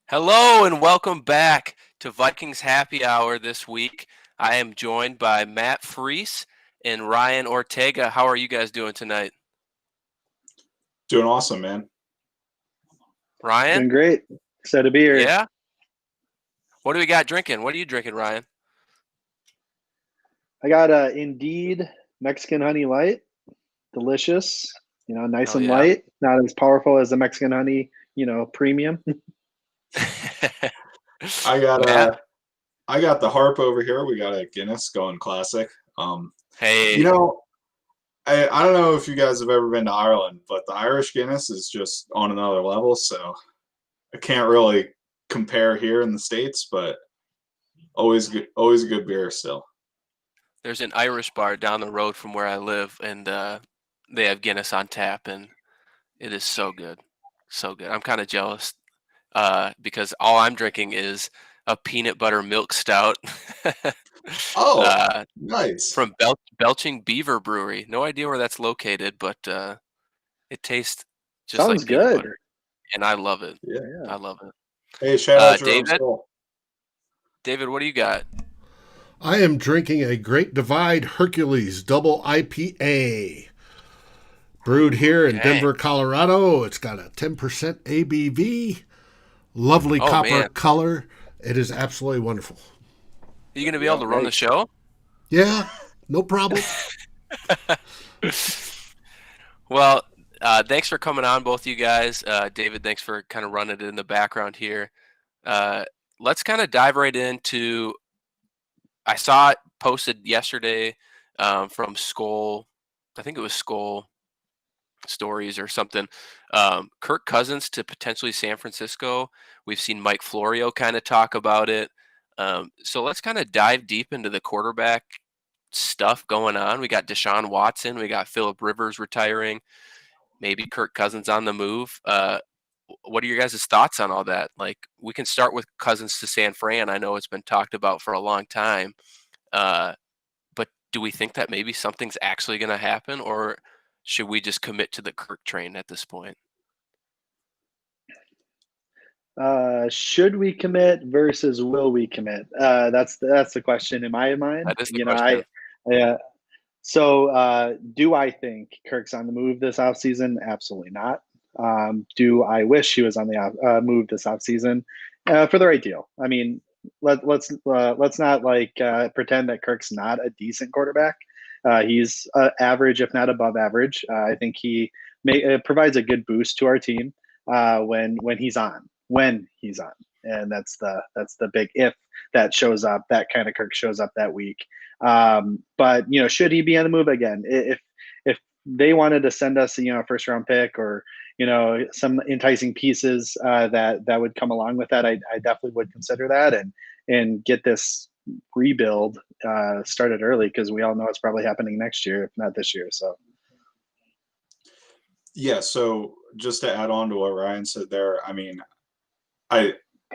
Hello and welcome back to Vikings Happy Hour this week. I am joined by Matt Freese and Ryan Ortega. How are you guys doing tonight? Doing awesome, man. Ryan? Doing great. Excited to be here. Yeah? What do we got drinking? What are you drinking, Ryan? I got Indeed Mexican Honey Light. Delicious. Nice Hell and yeah. light. Not as powerful as the Mexican Honey, premium. I got the harp over here. We got a Guinness going classic. Hey. I don't know if you guys have ever been to Ireland, but the Irish Guinness is just on another level. So I can't really compare here in the States, but always a good beer still. There's an Irish bar down the road from where I live, and they have Guinness on tap, and it is so good. So good. I'm kind of jealous because all I'm drinking is a peanut butter milk stout. Nice. From Belching Beaver Brewery. No idea where that's located, but it tastes just Sounds like peanut good. butter, and I love it. Yeah. I love it. Hey, shout out to David? Skull. David, what do you got? I am drinking a Great Divide Hercules Double IPA. Brewed here in Okay. Denver, Colorado. It's got a 10% ABV. Lovely Oh, copper man. color. It is absolutely wonderful. Are you going to be able to run the show? Yeah, no problem. Well, thanks for coming on, both of you guys. David, thanks for kind of running it in the background here. Let's kind of dive right into. I saw it posted yesterday from SKOL. I think it was SKOL Stories or something. Kirk Cousins to potentially San Francisco. We've seen Mike Florio kind of talk about it. So let's kind of dive deep into the quarterback stuff going on. We got Deshuan Watson. We got Phillip Rivers retiring. Maybe Kirk Cousins on the move. What are your guys' thoughts on all that? Like, we can start with Cousins to San Fran. I know it's been talked about for a long time. But do we think that maybe something's actually going to happen, or should we just commit to the Kirk train at this point? Should we commit versus will we commit? That's the question in my mind. That is the question. Do I think Kirk's on the move this offseason? Absolutely not. Do I wish he was on the move this offseason for the right deal? I mean, let's not pretend that Kirk's not a decent quarterback. He's average, if not above average. I think he provides a good boost to our team when he's on. And that's the big if that shows up. That kind of Kirk shows up that week. But should he be on the move again? If they wanted to send us a first round pick or some enticing pieces that would come along with that, I definitely would consider that and get this rebuild started early, because we all know it's probably happening next year, if not this year. So Yeah, so just to add on to what Ryan said there, I mean,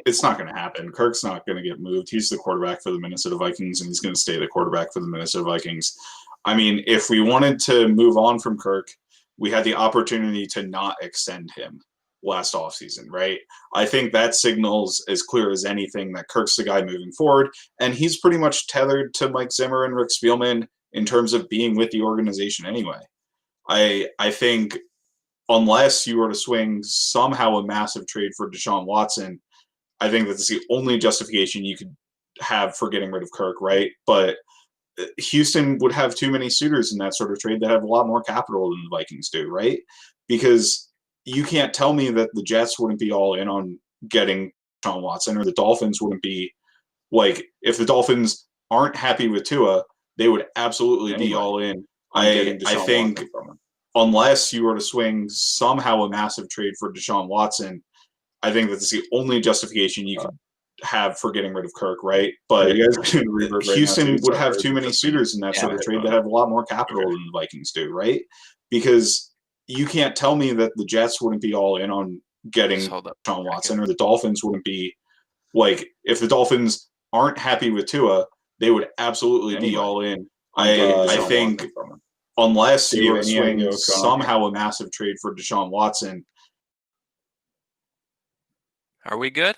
it's not going to happen. Kirk's not going to get moved. He's the quarterback for the Minnesota Vikings, and he's going to stay the quarterback for the Minnesota Vikings. I mean, if we wanted to move on from Kirk, we had the opportunity to not extend him last offseason, right? I think that signals as clear as anything that Kirk's the guy moving forward, and he's pretty much tethered to Mike Zimmer and Rick Spielman in terms of being with the organization anyway. I think unless you were to swing somehow a massive trade for Deshaun Watson, I think that's the only justification you could have for getting rid of Kirk, right? But Houston would have too many suitors in that sort of trade that have a lot more capital than the Vikings do, right? Because you can't tell me that the Jets wouldn't be all in on getting Deshaun Watson, or the Dolphins wouldn't be. Like, if the Dolphins aren't happy with Tua, they would absolutely be all in. I think unless you were to swing somehow a massive trade for Deshaun Watson, I think that's the only justification you could have for getting rid of Kirk, right? But Houston would have too many suitors in that sort of trade that have a lot more capital than the Vikings do, right? Because you can't tell me that the Jets wouldn't be all in on getting Deshaun Watson, or the Dolphins wouldn't be. Like, if the Dolphins aren't happy with Tua, they would absolutely be all in. I think unless you were to swing somehow a massive trade for Deshaun Watson. Are we good?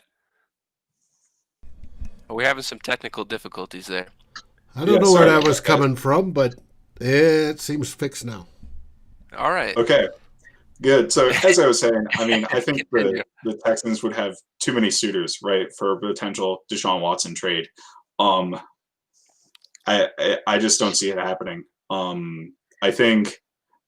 We're having some technical difficulties there. I don't Yeah, know where sorry that about was that, guys. coming from, but it seems fixed now. All right. Okay, good. So as I was saying, I mean, I think Continue. the Texans would have too many suitors, right, for a potential Deshaun Watson trade. Um, I just don't see it happening. I think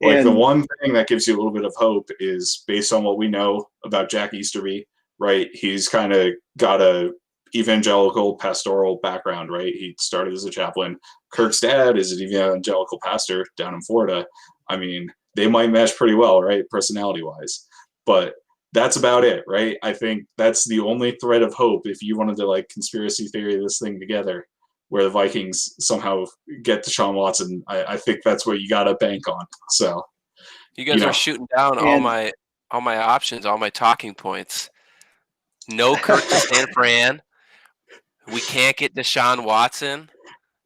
like the And one thing that gives you a little bit of hope is based on what we know about Jack Easterby, right? He's kind of got a evangelical pastoral background, right? He started as a chaplain. Kirk's dad is an evangelical pastor down in Florida. I mean, they might mesh pretty well, right? Personality wise. But that's about it, right? I think that's the only thread of hope if you wanted to like conspiracy theory this thing together, where the Vikings somehow get Deshaun Watson. I think that's what you got to bank on. So, You guys you are know, shooting down all and my options, all my talking points. No Kirk to San Fran. We can't get Deshaun Watson.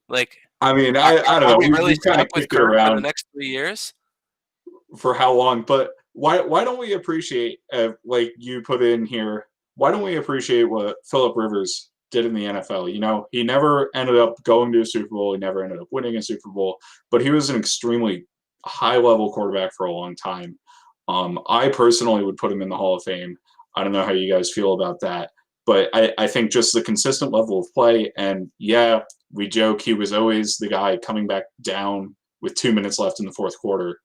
Like, I mean, are, I don't are know. we really We've kind stuck of with kicked it Kirk for the around next 3 years? for how long, but why don't we appreciate like you put in here? Why don't we appreciate what Phillip Rivers did in the NFL? You know, he never ended up going to a Super Bowl. He never ended up winning a Super Bowl, but he was an extremely high level quarterback for a long time. I personally would put him in the Hall of Fame. I don't know how you guys feel about that, but I think just the consistent level of play, and yeah, we joke he was always the guy coming back down with 2 minutes left in the fourth quarter,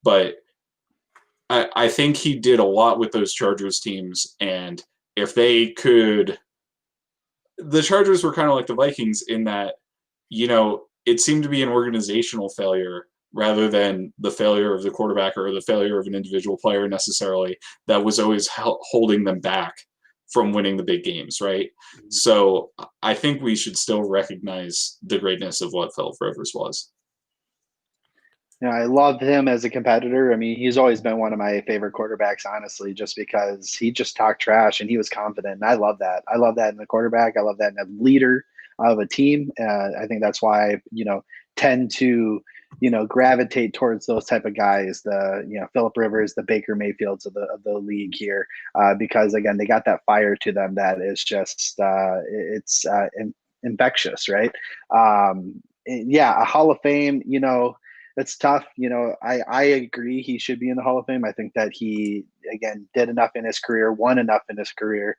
but I think he did a lot with those Chargers teams. And if they could, the Chargers were kind of like the Vikings in that, you know, it seemed to be an organizational failure rather than the failure of the quarterback or the failure of an individual player necessarily that was always holding them back from winning the big games, right? So I think we should still recognize the greatness of what Phillip Rivers was. I love him as a competitor. I mean, he's always been one of my favorite quarterbacks, honestly, just because he just talked trash and he was confident. And I love that. I love that in the quarterback. I love that in a leader of a team. I think that's why I, tend to, gravitate towards those type of guys. The Phillip Rivers, the Baker Mayfields of the league here, because again, they got that fire to them that is just it's infectious, right? Yeah, a Hall of Fame. It's tough. I agree he should be in the Hall of Fame. I think that he, again, did enough in his career, won enough in his career,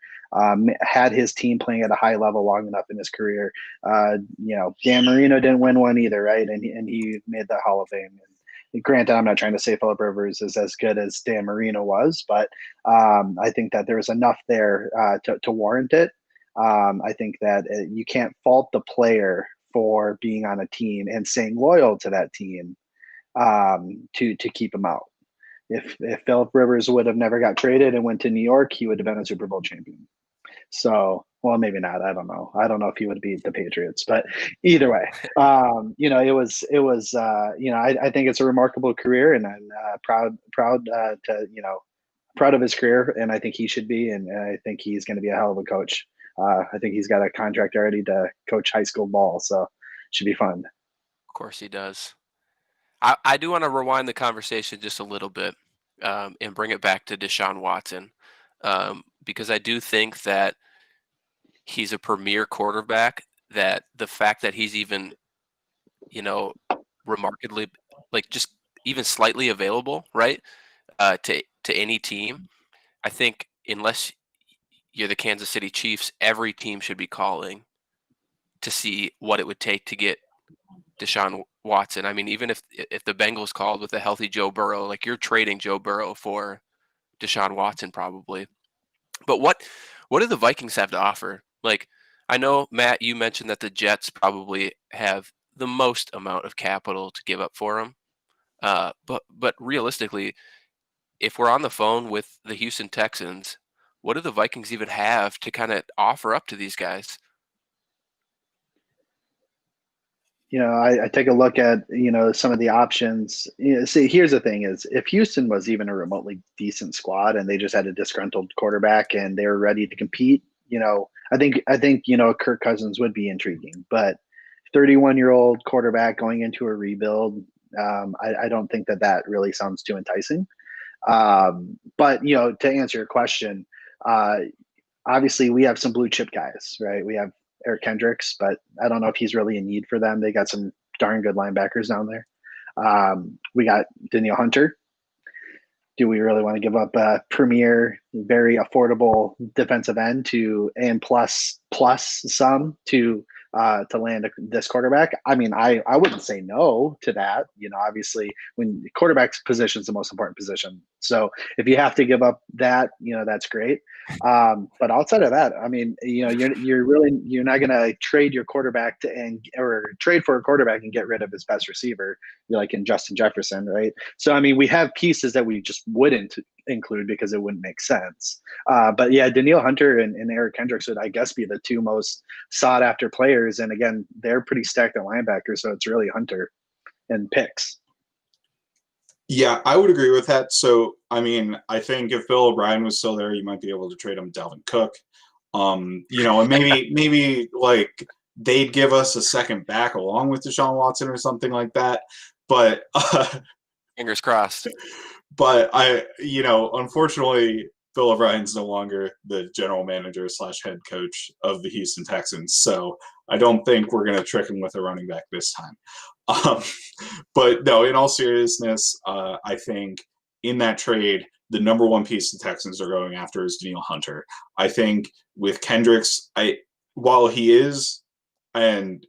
had his team playing at a high level long enough in his career. Dan Marino didn't win one either, right? And he made the Hall of Fame. And granted, I'm not trying to say Phillip Rivers is as good as Dan Marino was, but I think that there was enough there to warrant it. I think that you can't fault the player for being on a team and staying loyal to that team to keep him out. If Phillip Rivers would have never got traded and went to New York, he would have been a Super Bowl champion. So, well, maybe not. I don't know. I don't know if he would beat the Patriots, but either way, it was. I think it's a remarkable career, and I'm proud proud of his career, and I think he should be, and I think he's going to be a hell of a coach. I think he's got a contract already to coach high school ball, so it should be fun. Of course he does. I do want to rewind the conversation just a little bit and bring it back to Deshaun Watson because I do think that he's a premier quarterback. That the fact that he's even, you know, remarkably, like just even slightly available, right, to any team. I think unless you're the Kansas City Chiefs, every team should be calling to see what it would take to get Deshaun Watson. I mean, even if the Bengals called with a healthy Joe Burrow, like you're trading Joe Burrow for Deshaun Watson probably. But what do the Vikings have to offer? Like, I know Matt, you mentioned that the Jets probably have the most amount of capital to give up for him. But realistically, if we're on the phone with the Houston Texans, what do the Vikings even have to kind of offer up to these guys? I take a look at some of the options. See, here's the thing: is if Houston was even a remotely decent squad and they just had a disgruntled quarterback and they were ready to compete, I think Kirk Cousins would be intriguing. But 31-year-old quarterback going into a rebuild, I don't think that really sounds too enticing. But to answer your question, obviously we have some blue chip guys, right? We have Eric Kendricks, but I don't know if he's really in need for them. They got some darn good linebackers down there. We got Danielle Hunter. Do we really want to give up a premier, very affordable defensive end and plus some to land this quarterback? I mean, I wouldn't say no to that. Obviously, when the quarterback's position is the most important position. So if you have to give up that, that's great. But outside of that, I mean, you're not going to trade your quarterback or trade for a quarterback and get rid of his best receiver, like in Justin Jefferson, right? So I mean, we have pieces that we just wouldn't include because it wouldn't make sense. But yeah, Danielle Hunter and Eric Kendricks would, I guess, be the two most sought after players. And again, they're pretty stacked at linebacker, so it's really Hunter and picks. Yeah, I would agree with that. So, I mean, I think if Bill O'Brien was still there, you might be able to trade him Dalvin Cook. And maybe like they'd give us a second back along with Deshaun Watson or something like that. But fingers crossed. But unfortunately, Bill O'Brien's no longer the general manager / head coach of the Houston Texans. So I don't think we're going to trick him with a running back this time. But no, in all seriousness, I think in that trade, the number one piece the Texans are going after is Danielle Hunter. I think with Kendricks, while he is, and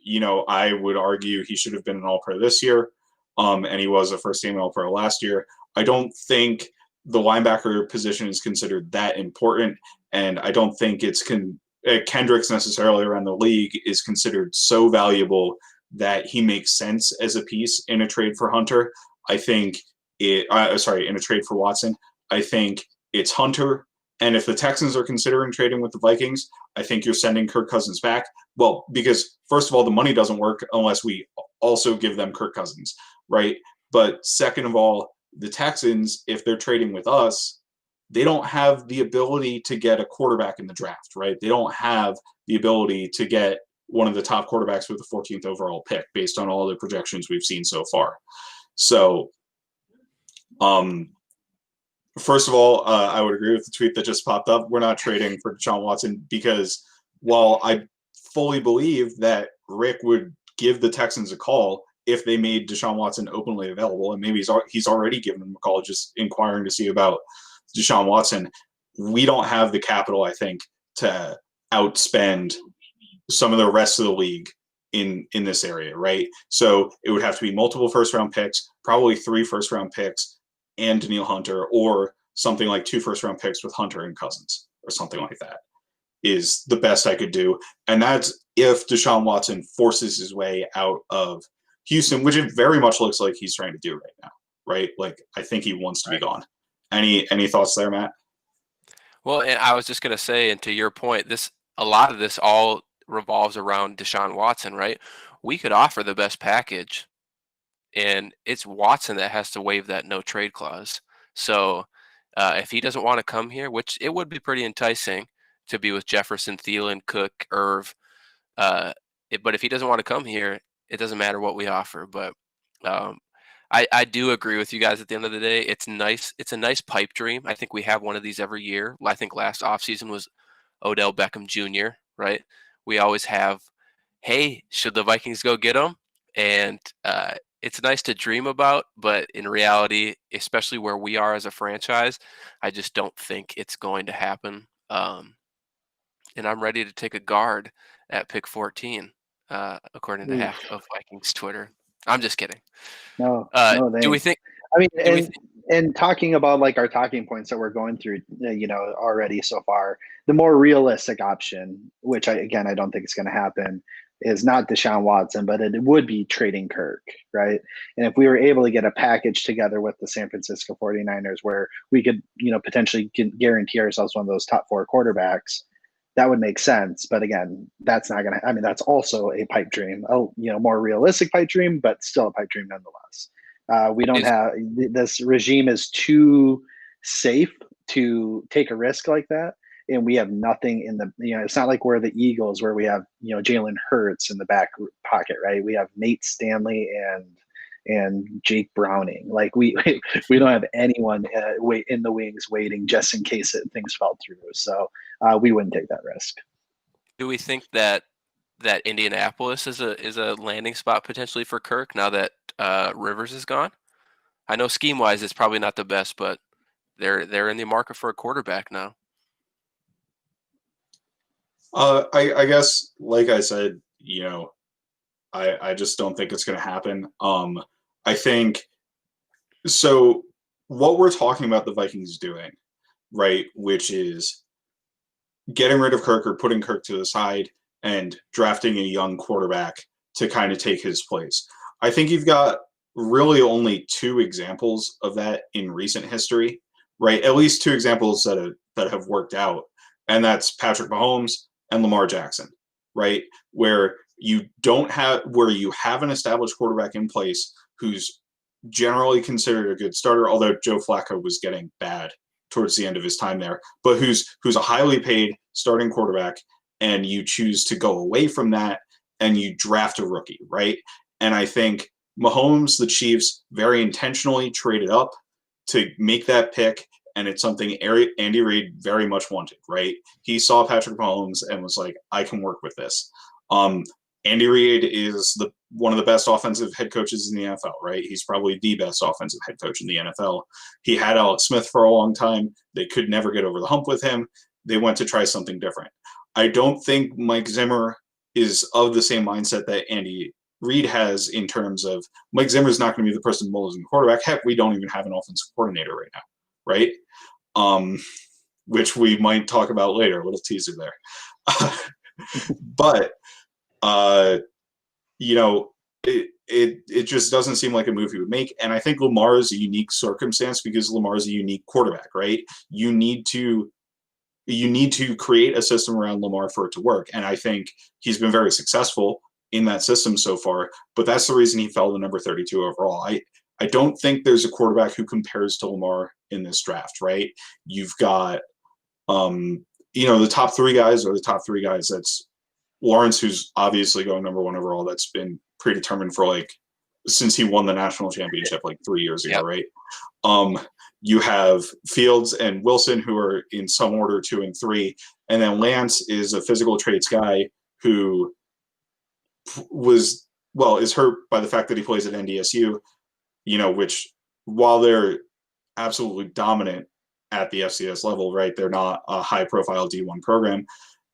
I would argue he should have been an All-Pro this year, and he was a first-team All-Pro last year. I don't think the linebacker position is considered that important, and I don't think Kendricks necessarily around the league is considered so valuable that he makes sense as a piece in a trade for Hunter. I think in a trade for Watson. I think it's Hunter. And if the Texans are considering trading with the Vikings, I think you're sending Kirk Cousins back. Well, because first of all, the money doesn't work unless we also give them Kirk Cousins, right? But second of all, the Texans, if they're trading with us, they don't have the ability to get a quarterback in the draft, right? They don't have the ability to get one of the top quarterbacks with the 14th overall pick based on all the projections we've seen so far. So, first of all, I would agree with the tweet that just popped up. We're not trading for Deshaun Watson because while I fully believe that Rick would give the Texans a call if they made Deshaun Watson openly available, and maybe he's already given them a call just inquiring to see about Deshaun Watson, we don't have the capital, I think, to outspend some of the rest of the league in this area, right? So it would have to be multiple first-round picks, probably 3 first-round picks, and Danielle Hunter, or something like 2 first-round picks with Hunter and Cousins, or something like that, is the best I could do. And that's if Deshaun Watson forces his way out of Houston, which it very much looks like he's trying to do right now, right? Like, I think he wants to be gone. Any thoughts there, Matt? Well, and I was just going to say, and to your point, a lot of this all revolves around Deshaun Watson, right? We could offer the best package, and it's Watson that has to waive that no trade clause. So if he doesn't want to come here, which it would be pretty enticing to be with Jefferson, Thielen, Cook, Irv, but if he doesn't want to come here, it doesn't matter what we offer. But I do agree with you guys at the end of the day. It's nice. It's a nice pipe dream. I think we have one of these every year. I think last offseason was Odell Beckham Jr., right? We always have, hey, should the Vikings go get him? And it's nice to dream about, but in reality, especially where we are as a franchise, I just don't think it's going to happen. And I'm ready to take a guard at pick 14, according to half of Vikings Twitter. I'm just kidding. No, do we think? I mean, and talking about like our talking points that we're going through, already so far, the more realistic option, which I don't think it's going to happen, is not Deshaun Watson, but it would be trading Kirk, right? And if we were able to get a package together with the San Francisco 49ers where we could, potentially guarantee ourselves one of those top 4 quarterbacks, that would make sense. But again, that's not going to, that's also a pipe dream, more realistic pipe dream, but still a pipe dream nonetheless. We don't have, this regime is too safe to take a risk like that. And we have nothing in the, it's not like we're the Eagles where we have, Jalen Hurts in the back pocket, right? We have Nate Stanley and Jake Browning. Like we don't have anyone in the wings waiting just in case things fell through. So we wouldn't take that risk. Do we think that that Indianapolis is a landing spot potentially for Kirk now that Rivers is gone? I know scheme wise it's probably not the best, but they're in the market for a quarterback now. I guess, like I said, I just don't think it's going to happen. I think so. What we're talking about the Vikings doing, right, which is getting rid of Kirk or putting Kirk to the side and drafting a young quarterback to kind of take his place. I think you've got really only two examples of that in recent history, right? At least two examples that have worked out, and that's Patrick Mahomes and Lamar Jackson, right? Where you have an established quarterback in place who's generally considered a good starter, although Joe Flacco was getting bad towards the end of his time there, but who's a highly paid starting quarterback, and you choose to go away from that and you draft a rookie, right? And I think Mahomes, the Chiefs, very intentionally traded up to make that pick, and it's something Andy Reid very much wanted, right? He saw Patrick Mahomes and was like, I can work with this. Andy Reid is one of the best offensive head coaches in the NFL, right? He's probably the best offensive head coach in the NFL. He had Alex Smith for a long time. They could never get over the hump with him. They went to try something different. I don't think Mike Zimmer is of the same mindset that Andy Reid has in terms of Mike Zimmer's not going to be the person molding the quarterback. Heck, we don't even have an offensive coordinator right now, right? Which we might talk about later. A little teaser there. But it just doesn't seem like a move he would make. And I think Lamar is a unique circumstance because Lamar is a unique quarterback, right? You need to create a system around Lamar for it to work. And I think he's been very successful in that system so far, but that's the reason he fell to number 32 overall. I don't think there's a quarterback who compares to Lamar in this draft, right? You've got, the top three guys are the top three guys. That's Lawrence, who's obviously going number one overall. That's been predetermined for since he won the national championship 3 years ago, right? You have Fields and Wilson, who are in some order 2 and 3, and then Lance is a physical traits guy who is hurt by the fact that he plays at NDSU, which while they're absolutely dominant at the FCS level, right, they're not a high-profile D1 program,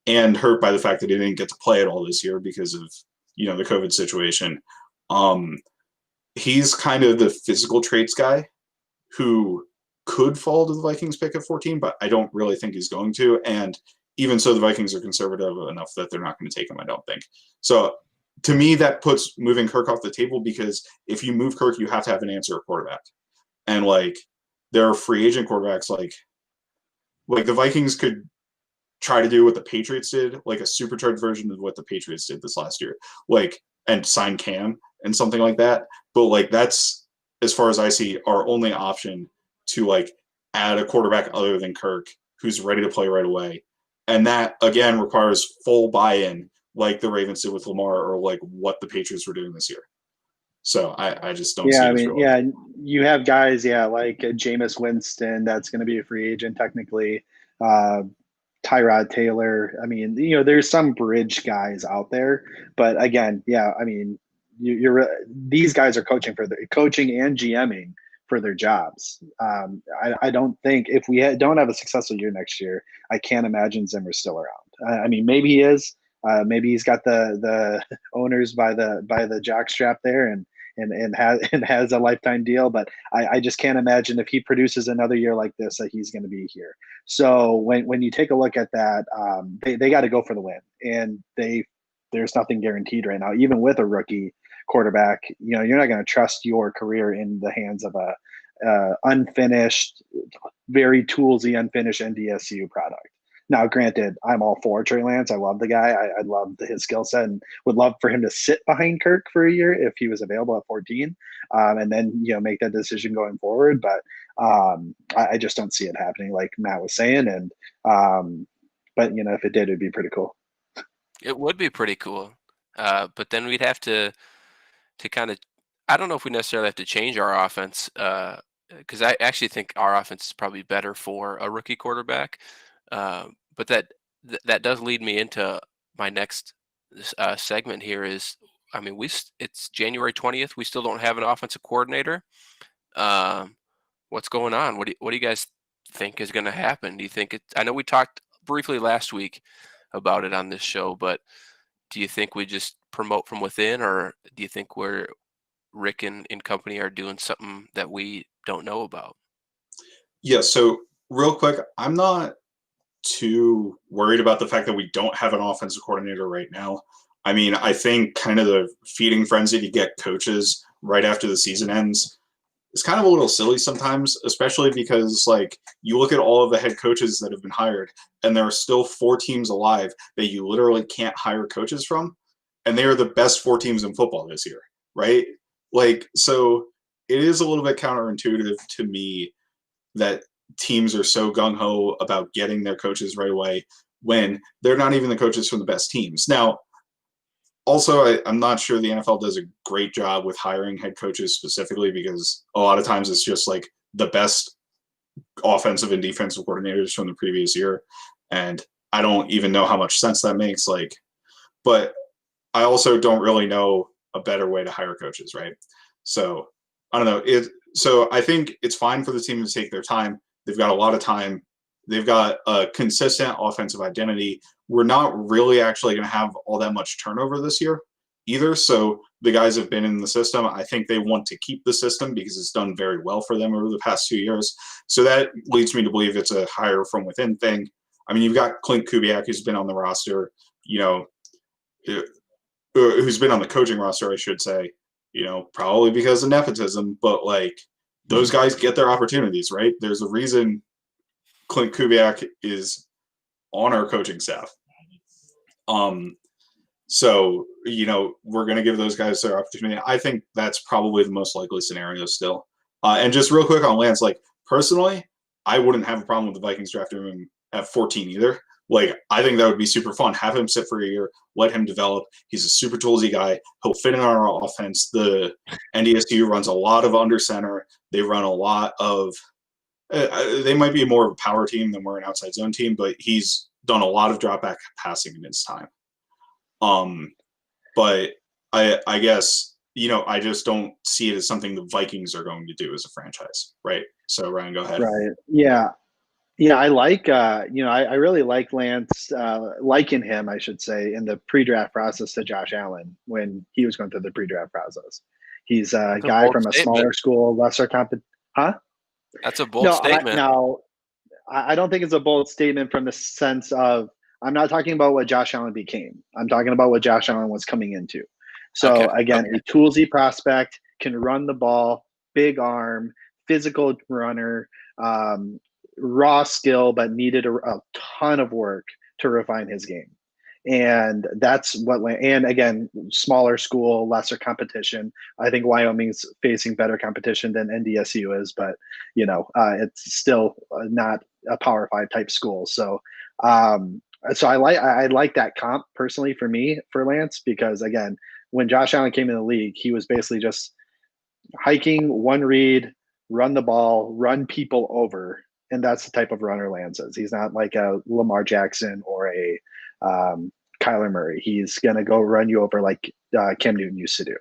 and hurt by the fact that he didn't get to play at all this year because of the COVID situation. He's kind of the physical traits guy who could fall to the Vikings pick at 14, but I don't really think he's going to. And even so, the Vikings are conservative enough that they're not going to take him, I don't think. So to me, that puts moving Kirk off the table, because if you move Kirk, you have to have an answer at quarterback. And there are free agent quarterbacks like the Vikings could try to do what the Patriots did, a supercharged version of what the Patriots did this last year, and sign Cam and something like that. But that's, as far as I see, our only option to add a quarterback other than Kirk who's ready to play right away. And that again requires full buy-in, like the Ravens did with Lamar, or what the Patriots were doing this year. So I just don't see it. I mean, you have guys, like Jameis Winston, that's going to be a free agent technically. Tyrod Taylor. I mean, there's some bridge guys out there, but again, I mean, these guys are coaching and GMing for their jobs. I don't think if we don't have a successful year next year, I can't imagine Zimmer's still around. I mean, maybe he is. Maybe he's got the owners by the jock strap there and has a lifetime deal, but I just can't imagine if he produces another year like this that he's going to be here. So when you take a look at that, they got to go for the win, and there's nothing guaranteed right now. Even with a rookie quarterback, you're not going to trust your career in the hands of a unfinished, very toolsy, unfinished NDSU product. Now, granted, I'm all for Trey Lance. I love the guy. I love his skill set, and would love for him to sit behind Kirk for a year if he was available at 14, and then make that decision going forward. But I just don't see it happening, like Matt was saying. And but if it did, it'd be pretty cool. It would be pretty cool, but then we'd have to kind of. I don't know if we necessarily have to change our offense, because I actually think our offense is probably better for a rookie quarterback. But that does lead me into my next this segment here is, I mean, it's January 20th. We still don't have an offensive coordinator. What's going on? What do you guys think is going to happen? Do you think I know we talked briefly last week about it on this show, but do you think we just promote from within, or do you think Rick and company are doing something that we don't know about? Yeah, so real quick, I'm not too worried about the fact that we don't have an offensive coordinator right now. I mean, I think kind of the feeding frenzy to get coaches right after the season ends is kind of a little silly sometimes, especially because like you look at all of the head coaches that have been hired and there are still 4 teams alive that you literally can't hire coaches from, and they are the best 4 teams in football this year, right? Like, so it is a little bit counterintuitive to me that teams are so gung-ho about getting their coaches right away when they're not even the coaches from the best teams. Now, also, I'm not sure the NFL does a great job with hiring head coaches specifically, because a lot of times it's just like the best offensive and defensive coordinators from the previous year. And I don't even know how much sense that makes. Like, but I also don't really know a better way to hire coaches, right? So I don't know. So I think it's fine for the team to take their time. They've got a lot of time. They've got a consistent offensive identity. We're not really actually going to have all that much turnover this year either. So the guys have been in the system. I think they want to keep the system because it's done very well for them over the past 2 years. So that leads me to believe it's a hire from within thing. I mean, you've got Klint Kubiak, who's been on the roster, who's been on the coaching roster, I should say, probably because of nepotism, but like those guys get their opportunities, right? There's a reason Klint Kubiak is on our coaching staff. So, we're going to give those guys their opportunity. I think that's probably the most likely scenario still. And just real quick on Lance, like personally, I wouldn't have a problem with the Vikings drafting him at 14 either. Like, I think that would be super fun. Have him sit for a year, let him develop. He's a super toolsy guy. He'll fit in our offense. The NDSU runs a lot of under center. They run a lot of they might be more of a power team than we're an outside zone team, but he's done a lot of drop back passing in his time. But I guess, I just don't see it as something the Vikings are going to do as a franchise, right? So Ryan, go ahead. Right. Yeah. Yeah, I like, I really like Lance, liking him, I should say, in the pre-draft process to Josh Allen when he was going through the pre-draft process. He's a guy from a smaller school, lesser Huh? That's a bold statement. I don't think it's a bold statement from the sense of, I'm not talking about what Josh Allen became. I'm talking about what Josh Allen was coming into. So a toolsy prospect, can run the ball, big arm, physical runner, raw skill, but needed a ton of work to refine his game. And that's and again, smaller school, lesser competition. I think Wyoming's facing better competition than NDSU is, but it's still not a Power 5 type school. So, so I like that comp personally for me for Lance, because again, when Josh Allen came in the league, he was basically just hiking, one read, run the ball, run people over. And that's the type of runner Lance is. He's not like a Lamar Jackson or a Kyler Murray. He's going to go run you over like Cam Newton used to do.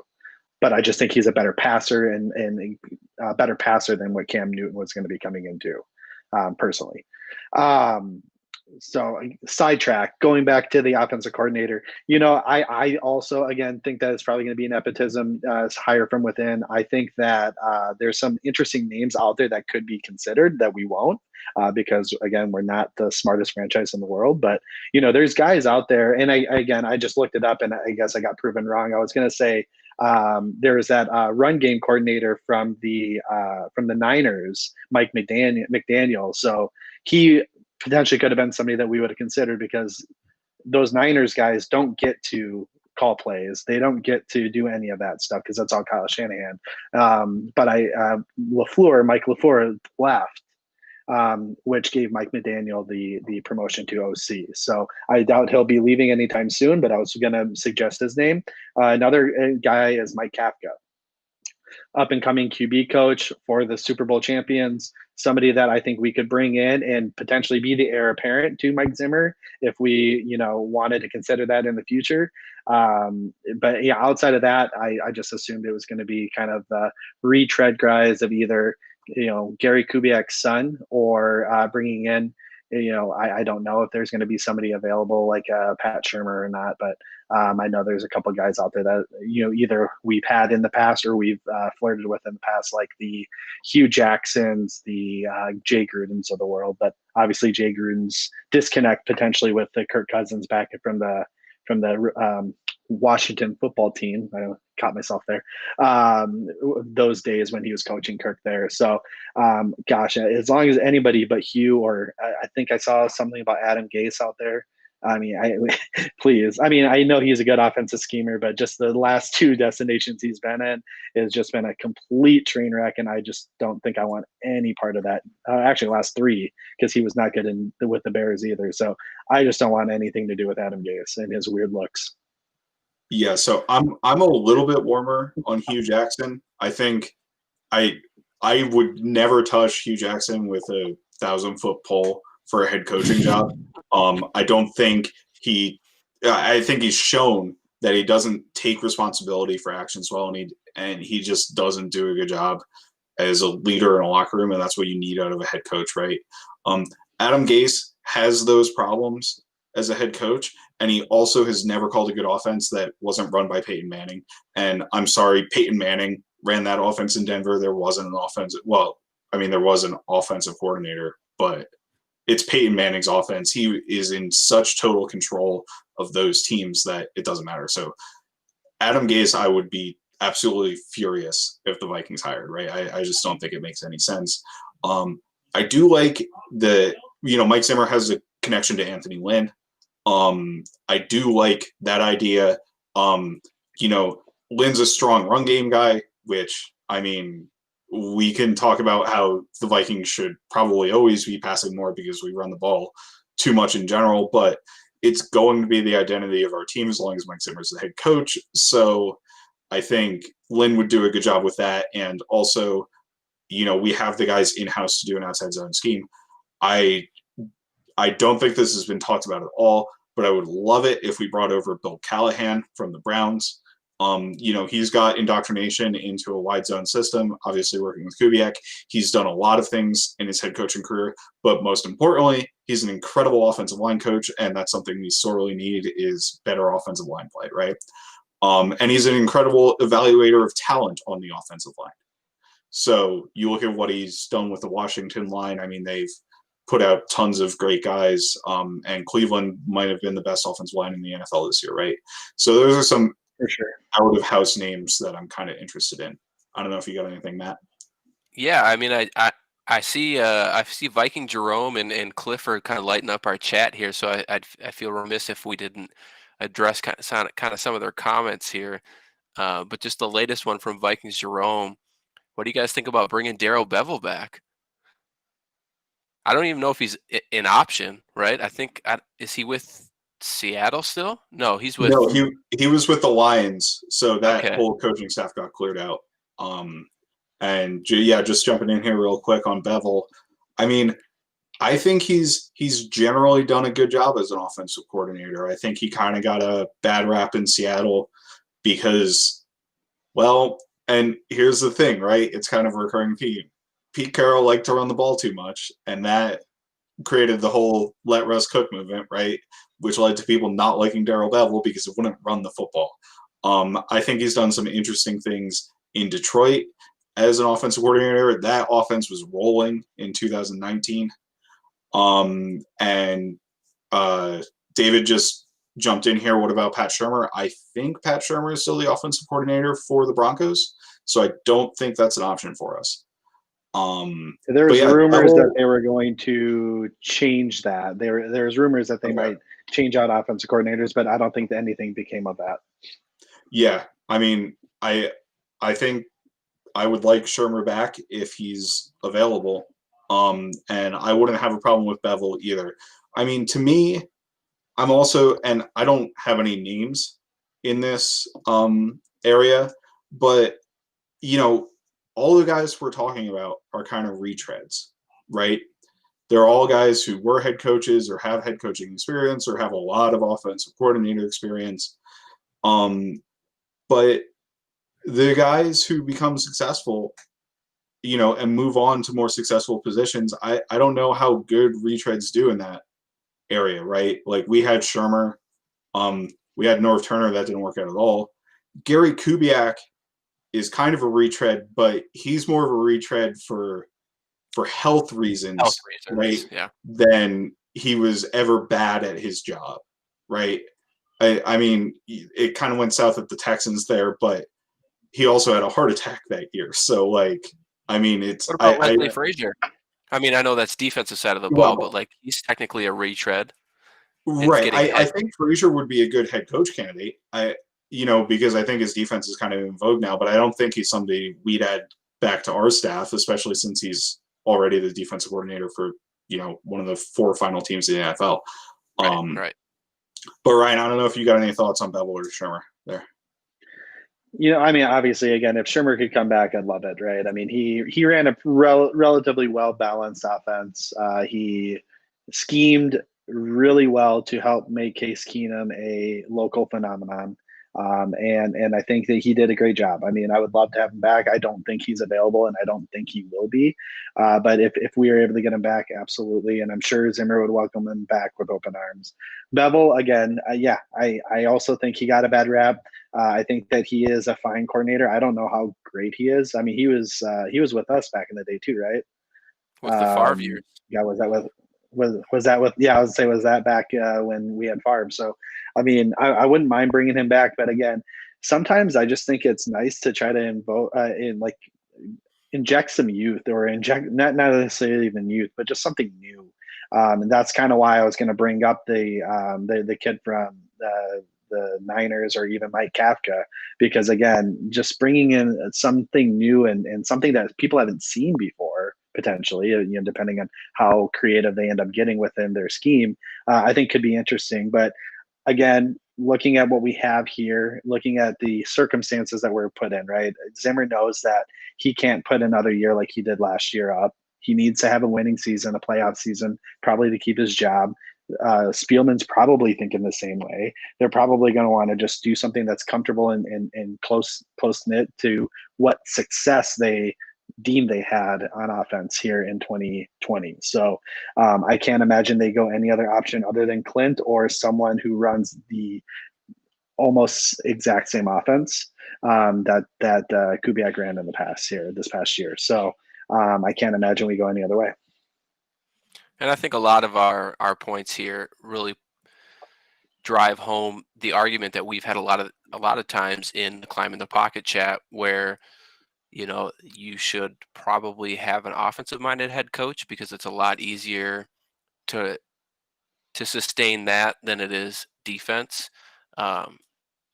But I just think he's a better passer and a better passer than what Cam Newton was going to be coming into personally. So sidetrack, going back to the offensive coordinator, I also, again, think that it's probably going to be nepotism, hire from within. I think that there's some interesting names out there that could be considered that we won't, because again, we're not the smartest franchise in the world, but there's guys out there. And I just looked it up and I guess I got proven wrong. I was going to say, there's that run game coordinator from the Niners, Mike McDaniel. So he potentially could have been somebody that we would have considered, because those Niners guys don't get to call plays. They don't get to do any of that stuff because that's all Kyle Shanahan. But Mike LaFleur left, which gave Mike McDaniel the promotion to OC. So I doubt he'll be leaving anytime soon, but I was going to suggest his name. Another guy is Mike Kafka. up and coming QB coach for the Super Bowl champions, somebody that I think we could bring in and potentially be the heir apparent to Mike Zimmer if we, wanted to consider that in the future. But yeah, outside of that, I just assumed it was going to be kind of the retread guys of either, Gary Kubiak's son or bringing in, I don't know if there's going to be somebody available like Pat Shermer or not, but I know there's a couple guys out there that, either we've had in the past or we've flirted with in the past, like the Hugh Jacksons, the Jay Grudens of the world. But obviously Jay Gruden's disconnect potentially with the Kirk Cousins back from the Washington football team. I caught myself there. Those days when he was coaching Kirk there. So, gosh, as long as anybody but Hugh, or I think I saw something about Adam Gase out there. I mean, please. I mean, I know he's a good offensive schemer, but just the last 2 destinations he's been in has just been a complete train wreck, and I just don't think I want any part of that. Actually, last 3, because he was not good with the Bears either. So I just don't want anything to do with Adam Gase and his weird looks. Yeah, so I'm a little bit warmer on Hugh Jackson. I think I would never touch Hugh Jackson with a 1,000-foot pole for a head coaching job. I don't think I think he's shown that he doesn't take responsibility for actions well, and he just doesn't do a good job as a leader in a locker room, and that's what you need out of a head coach, right? Adam Gase has those problems as a head coach, and he also has never called a good offense that wasn't run by Peyton Manning. And I'm sorry, Peyton Manning ran that offense in Denver. There wasn't an offensive – well, I mean, there was an offensive coordinator, but it's Peyton Manning's offense. He is in such total control of those teams that it doesn't matter. So Adam Gase, I would be absolutely furious if the Vikings hired, right? I just don't think it makes any sense. I do like Mike Zimmer has a connection to Anthony Lynn. I do like that idea. Lynn's a strong run game guy, which, I mean, we can talk about how the Vikings should probably always be passing more because we run the ball too much in general, but it's going to be the identity of our team as long as Mike Zimmer's the head coach. So I think Lynn would do a good job with that. And also, we have the guys in-house to do an outside zone scheme. I don't think this has been talked about at all, but I would love it if we brought over Bill Callahan from the Browns. He's got indoctrination into a wide zone system, obviously working with Kubiak. He's done a lot of things in his head coaching career, but most importantly, he's an incredible offensive line coach, and that's something we sorely need is better offensive line play, right? And he's an incredible evaluator of talent on the offensive line. So you look at what he's done with the Washington line. I mean, they've put out tons of great guys, and Cleveland might have been the best offensive line in the NFL this year, right? So those are some for sure out of house names that I'm kind of interested in. I don't know if you got anything, Matt. Yeah, I mean, I see Viking Jerome and Clifford kind of lighting up our chat here, so I feel remiss if we didn't address kind of some of their comments here. But just the latest one from Vikings Jerome. What do you guys think about bringing Darrell Bevel back? I don't even know if he's an option, right? I think is he with Seattle still? No, he's with. No, he was with the Lions, so that Okay. whole coaching staff got cleared out. And yeah, just jumping in here real quick on Bevel. I mean, I think he's generally done a good job as an offensive coordinator. I think he kind of got a bad rap in Seattle because, well, and here's the thing, right? It's kind of a recurring theme. Pete Carroll liked to run the ball too much, and that created the whole let Russ cook movement, right? Which led to people not liking Darrell Bevel because it wouldn't run the football. I think he's done some interesting things in Detroit as an offensive coordinator. That offense was rolling in 2019. And David just jumped in here. What about Pat Shermer? I think Pat Shermer is still the offensive coordinator for the Broncos, so I don't think that's an option for us. There was rumors that they were going to change that. There was rumors that they might change out offensive coordinators, but I don't think that anything became of that. Yeah, I mean, I think I would like Shermer back if he's available, and I wouldn't have a problem with Bevel either. I mean, to me, I'm also, and I don't have any names in this area, but all the guys we're talking about are kind of retreads, right? They're all guys who were head coaches or have head coaching experience or have a lot of offensive coordinator experience. But the guys who become successful, and move on to more successful positions, I don't know how good retreads do in that area, right? Like we had Shermer, we had Norv Turner, that didn't work out at all. Gary Kubiak is kind of a retread, but he's more of a retread for health reasons, right? Yeah. Than he was ever bad at his job, right? I mean, it kind of went south at the Texans there, but he also had a heart attack that year. So, like, I mean, it's What about Leslie Frazier? I mean, I know that's defensive side of the ball, but like he's technically a retread. Right. I think Frazier would be a good head coach candidate. Because I think his defense is kind of in vogue now, but I don't think he's somebody we'd add back to our staff, especially since he's already the defensive coordinator for, one of the 4 final teams in the NFL. Right. But Ryan, I don't know if you got any thoughts on Bevel or Shermer there. I mean, obviously, again, if Shermer could come back, I'd love it, right? I mean, he ran a relatively well-balanced offense. He schemed really well to help make Case Keenum a local phenomenon. And I think that he did a great job. I mean, I would love to have him back. I don't think he's available, and I don't think he will be. But if we are able to get him back, absolutely. And I'm sure Zimmer would welcome him back with open arms. Bevel, again, I also think he got a bad rap. I think that he is a fine coordinator. I don't know how great he is. I mean, he was with us back in the day too, right? With the Favre years. Yeah, was that with? Yeah, I would say was that back when we had Favre. So, I mean, I wouldn't mind bringing him back, but again, sometimes I just think it's nice to try to inject some youth or inject not necessarily even youth, but just something new. And that's kind of why I was going to bring up the kid from the Niners or even Mike Kafka, because again, just bringing in something new and something that people haven't seen before, potentially, depending on how creative they end up getting within their scheme, I think could be interesting. But again, looking at what we have here, looking at the circumstances that we're put in, right? Zimmer knows that he can't put another year like he did last year up. He needs to have a winning season, a playoff season, probably to keep his job. Spielman's probably thinking the same way. They're probably going to want to just do something that's comfortable and close knit to what success they deem they had on offense here in 2020. So I can't imagine they go any other option other than Klint or someone who runs the almost exact same offense that Kubiak ran in this past year. So I can't imagine we go any other way. And I think a lot of our points here really drive home the argument that we've had a lot of times in the Climb in the Pocket chat, where you should probably have an offensive minded head coach because it's a lot easier to sustain that than it is defense.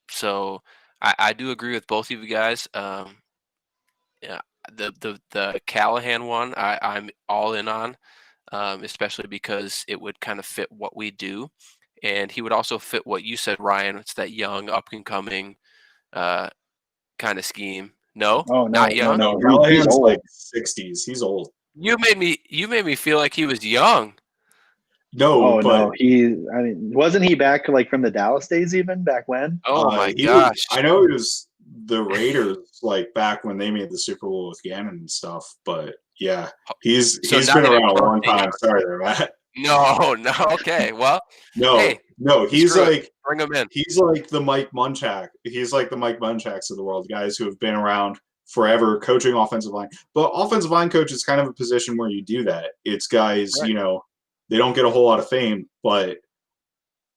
So I do agree with both of you guys. Yeah, the Callahan one I'm all in on. Especially because it would kind of fit what we do. And he would also fit what you said, Ryan. It's that young, up and coming kind of scheme. No, not young. No. Callahan's old. Like 60s. He's old. You made me feel like he was young. No, no. Wasn't he back like from the Dallas days even back when? Oh my gosh. I know he was the Raiders like back when they made the Super Bowl with Gannon and stuff, but yeah, he's been around a long time. Sorry there, Matt. No, okay. Well, he's like bring him in. He's like the Mike Munchak. He's like the Mike Munchaks of the world, guys who have been around forever coaching offensive line. But offensive line coach is kind of a position where you do that. It's guys, right. They don't get a whole lot of fame, but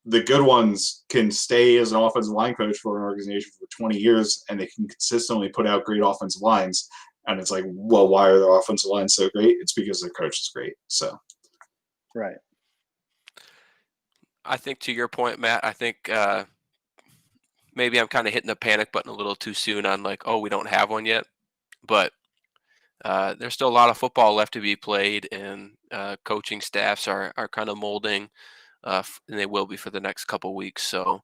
the good ones can stay as an offensive line coach for an organization for 20 years, and they can consistently put out great offensive lines. And it's like, well, why are their offensive lines so great? It's because their coach is great. So, right. I think to your point, Matt, I think maybe I'm kind of hitting the panic button a little too soon on like, oh, we don't have one yet. But there's still a lot of football left to be played, and coaching staffs are kind of molding, and they will be for the next couple weeks. So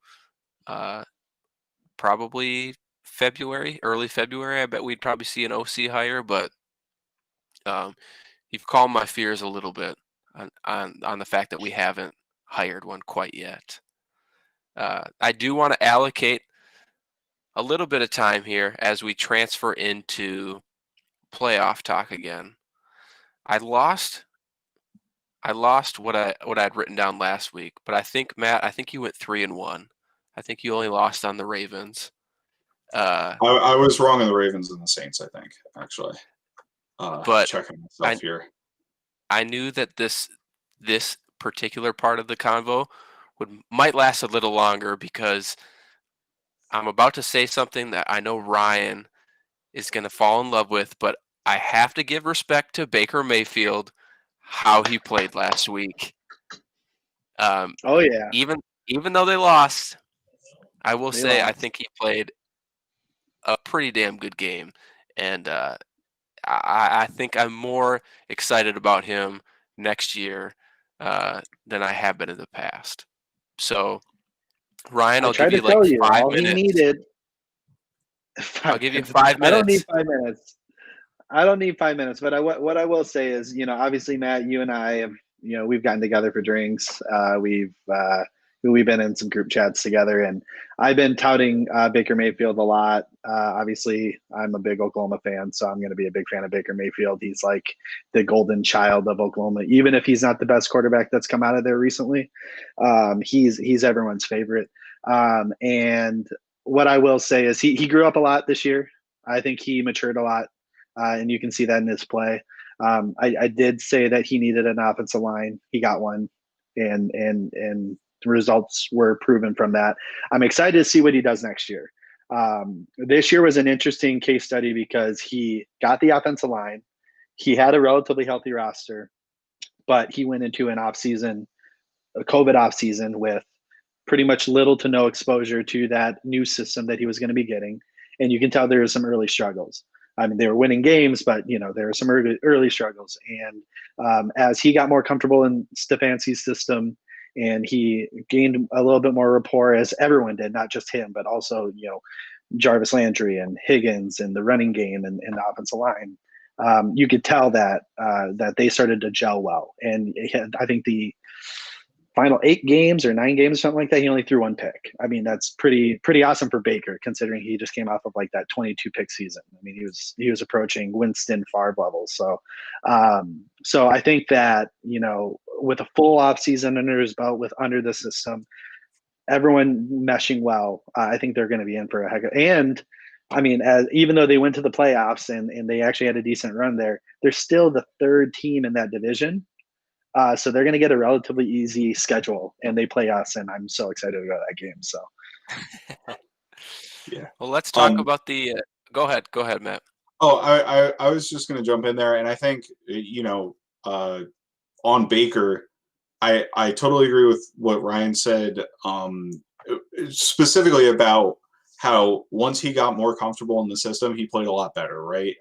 probably February, early February, I bet we'd probably see an OC hire, but you've calmed my fears a little bit on the fact that we haven't hired one quite yet. I do want to allocate a little bit of time here as we transfer into playoff talk again. I lost what I'd written down last week, but I think Matt, you went 3-1. I think you only lost on the Ravens. I was wrong on the Ravens and the Saints, I think, actually. But checking myself here. I knew that this particular part of the convo might last a little longer because I'm about to say something that I know Ryan is going to fall in love with, but I have to give respect to Baker Mayfield, how he played last week. Oh yeah. Even though they lost, I will say I think he played a pretty damn good game, and I think I'm more excited about him next year than I have been in the past. So, Ryan, I'll give you like 5 minutes. He needed. I'll give you 5 minutes. I don't need 5 minutes. I don't need 5 minutes, but what I will say is, obviously, Matt, you and I have, we've gotten together for drinks. We've been in some group chats together, and I've been touting Baker Mayfield a lot. Obviously, I'm a big Oklahoma fan, so I'm going to be a big fan of Baker Mayfield. He's like the golden child of Oklahoma, even if he's not the best quarterback that's come out of there recently. He's everyone's favorite. And what I will say is he grew up a lot this year. I think he matured a lot, and you can see that in his play. I did say that he needed an offensive line. He got one, and the results were proven from that. I'm excited to see what he does next year. This year was an interesting case study because he got the offensive line. He had a relatively healthy roster, but he went into an offseason, a COVID offseason, with pretty much little to no exposure to that new system that he was going to be getting. And you can tell there were some early struggles. I mean, they were winning games, but there were some early struggles. And as he got more comfortable in Stefanski's system, and he gained a little bit more rapport, as everyone did, not just him, but also Jarvis Landry and Higgins and the running game and the offensive line. You could tell that they started to gel well. And I think the final 8 games or 9 games, something like that, he only threw 1 pick. I mean, that's pretty awesome for Baker, considering he just came off of like that 22 pick season. I mean, he was approaching Winston Favre levels. So I think that, with a full off season under his belt, under the system, everyone meshing well, I think they're going to be in for a heck of. And I mean, even though they went to the playoffs and they actually had a decent run there, they're still the 3rd team in that division. So they're going to get a relatively easy schedule, and they play us, and I'm so excited to go to that game. So, yeah. Well, let's talk about the. Go ahead, Matt. Oh, I was just going to jump in there, and I think on Baker, I totally agree with what Ryan said, specifically about how once he got more comfortable in the system, he played a lot better, right?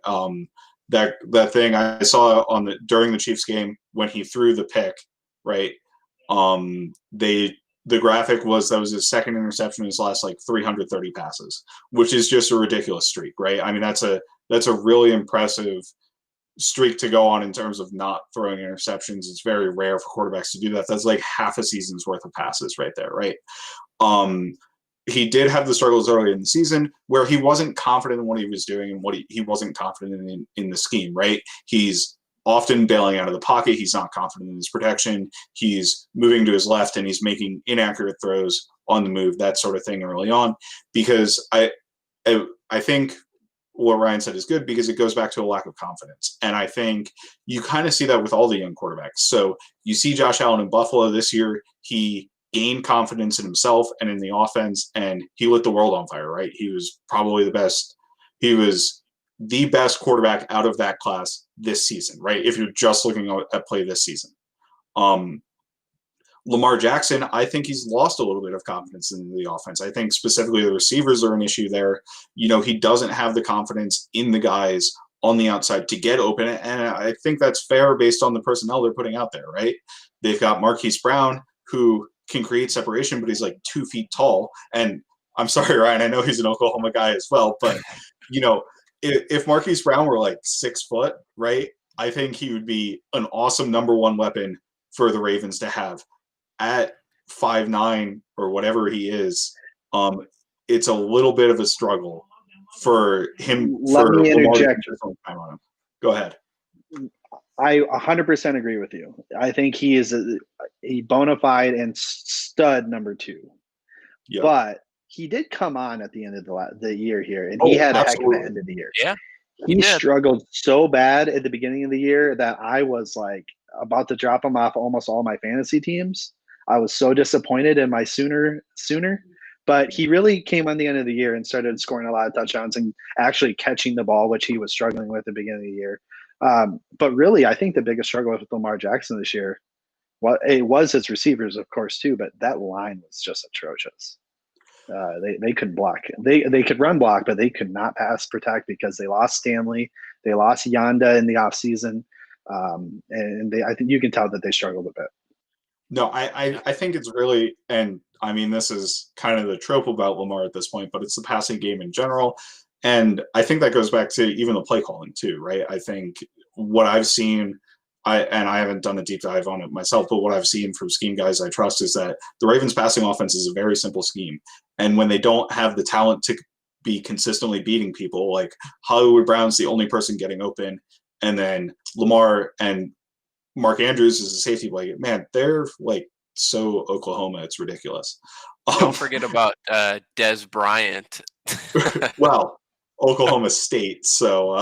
That thing I saw during the Chiefs game when he threw the pick, right? The graphic was that was his 2nd interception in his last like 330 passes, which is just a ridiculous streak, right? I mean, that's a really impressive streak to go on in terms of not throwing interceptions. It's very rare for quarterbacks to do that. That's like half a season's worth of passes right there, right? He did have the struggles early in the season where he wasn't confident in what he was doing and what he wasn't confident in the scheme, right? He's often bailing out of the pocket. He's not confident in his protection. He's moving to his left and he's making inaccurate throws on the move, that sort of thing early on. Because I think what Ryan said is good because it goes back to a lack of confidence. And I think you kind of see that with all the young quarterbacks. So you see Josh Allen in Buffalo this year. He gained confidence in himself and in the offense, and he lit the world on fire, right? He was probably the best. He was the best quarterback out of that class this season, right? If you're just looking at play this season. Lamar Jackson, I think he's lost a little bit of confidence in the offense. I think specifically the receivers are an issue there. He doesn't have the confidence in the guys on the outside to get open, and I think that's fair based on the personnel they're putting out there, right? They've got Marquise Brown, who can create separation, but he's like 2 feet tall. And I'm sorry, Ryan. I know he's an Oklahoma guy as well, but if Marquise Brown were like 6 foot, right, I think he would be an awesome number one weapon for the Ravens to have. At 5'9" or whatever he is, it's a little bit of a struggle for him. Let me interject. Go ahead. I 100% agree with you. I think he is a bona fide and stud number 2. Yep. But he did come on at the end of the year here, and he had a heck of an end of the year. Yeah. He struggled so bad at the beginning of the year that I was like about to drop him off almost all my fantasy teams. I was so disappointed in my Sooner, but he really came on the end of the year and started scoring a lot of touchdowns and actually catching the ball, which he was struggling with at the beginning of the year. But really, I think the biggest struggle with Lamar Jackson this year, well, it was his receivers, of course, too, but that line was just atrocious. They couldn't block. They could run block, but they could not pass protect because they lost Stanley. They lost Yanda in the offseason. And I think you can tell that they struggled a bit. No, I think it's really, and I mean, this is kind of the trope about Lamar at this point, but it's the passing game in general. And I think that goes back to even the play calling too, right? I think what I've seen, I haven't done a deep dive on it myself, but what I've seen from scheme guys I trust is that the Ravens passing offense is a very simple scheme. And when they don't have the talent to be consistently beating people, like Hollywood Brown's the only person getting open, and then Lamar and Mark Andrews is a safety blanket. Man, they're like so Oklahoma, it's ridiculous. Don't forget about Des Bryant. Well, Oklahoma State. So,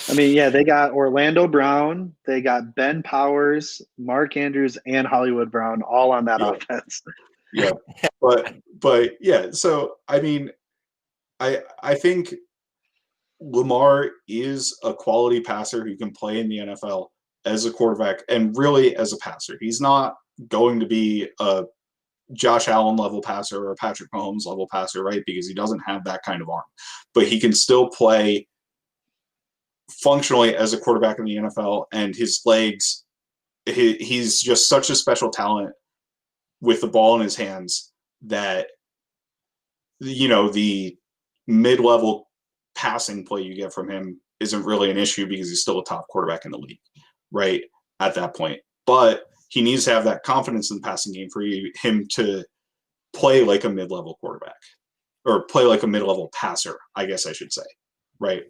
I mean, yeah, they got Orlando Brown, they got Ben Powers, Mark Andrews, and Hollywood Brown all on that offense. Yeah, but yeah. So I mean, I think Lamar is a quality passer who can play in the NFL as a quarterback and really as a passer. He's not going to be a Josh Allen level passer or a Patrick Mahomes level passer, right? Because he doesn't have that kind of arm, but he can still play functionally as a quarterback in the NFL, and his legs, he's just such a special talent with the ball in his hands that, the mid-level passing play you get from him isn't really an issue because he's still a top quarterback in the league, right, at that point. But he needs to have that confidence in the passing game for him to play like a mid-level quarterback or play like a mid-level passer, I guess I should say, right?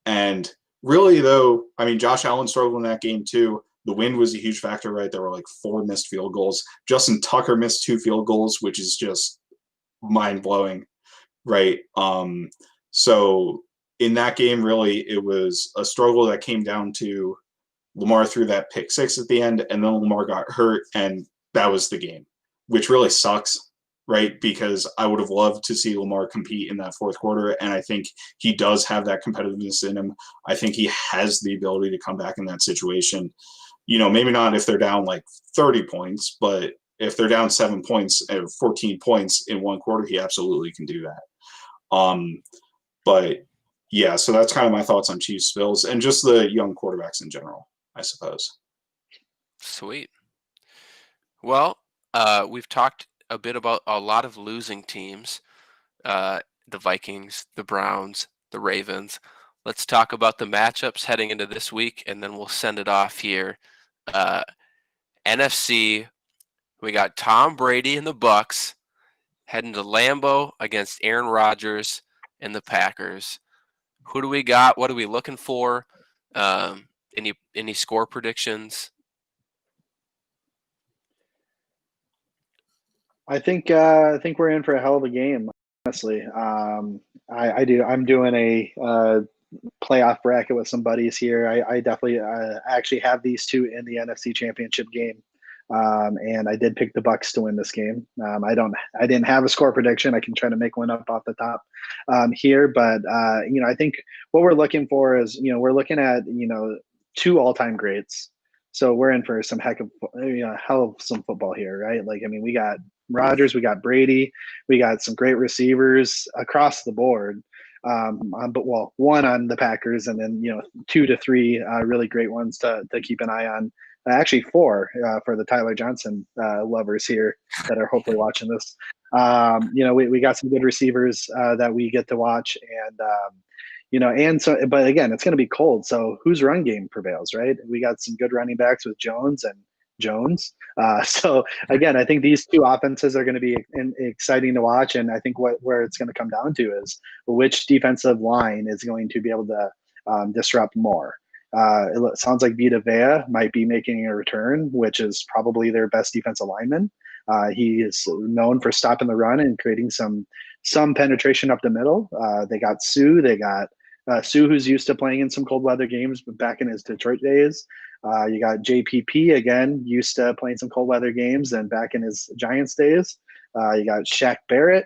And really, though, I mean, Josh Allen struggled in that game too. The wind was a huge factor, right? There were like 4 missed field goals. Justin Tucker missed 2 field goals, which is just mind-blowing, right? So in that game, really, it was a struggle that came down to Lamar threw that pick 6 at the end, and then Lamar got hurt, and that was the game, which really sucks, right? Because I would have loved to see Lamar compete in that fourth quarter, and I think he does have that competitiveness in him. I think he has the ability to come back in that situation. Maybe not if they're down like 30 points, but if they're down 7 points or 14 points in one quarter, he absolutely can do that. But yeah, so that's kind of my thoughts on Chiefs Bills and just the young quarterbacks in general, I suppose. Sweet. Well, we've talked a bit about a lot of losing teams, the Vikings, the Browns, the Ravens. Let's talk about the matchups heading into this week, and then we'll send it off here. NFC, we got Tom Brady and the Bucs heading to Lambeau against Aaron Rodgers and the Packers. Who do we got? What are we looking for? Any score predictions? I think we're in for a hell of a game, honestly. I do. I'm doing a playoff bracket with some buddies here. I definitely actually have these two in the NFC Championship game, and I did pick the Bucs to win this game. I didn't have a score prediction. I can try to make one up off the top here, but I think what we're looking for is we're looking at 2 all-time greats. So we're in for some hell of some football here, right? Like, I mean, we got Rodgers, we got Brady, we got some great receivers across the board. But one on the Packers, and then 2 to 3 really great ones to keep an eye on actually 4 for the Tyler Johnson lovers here that are hopefully watching this. We got some good receivers that we get to watch, but again, it's going to be cold. So whose run game prevails, right? We got some good running backs with Jones and Jones. So again, I think these two offenses are going to be exciting to watch. And I think where it's going to come down to is which defensive line is going to be able to disrupt more. It sounds like Vita Vea might be making a return, which is probably their best defensive lineman. He is known for stopping the run and creating some penetration up the middle. They got Sue. They got Sue, who's used to playing in some cold weather games back in his Detroit days. You got JPP again, used to playing some cold weather games and back in his Giants days. You got Shaq Barrett,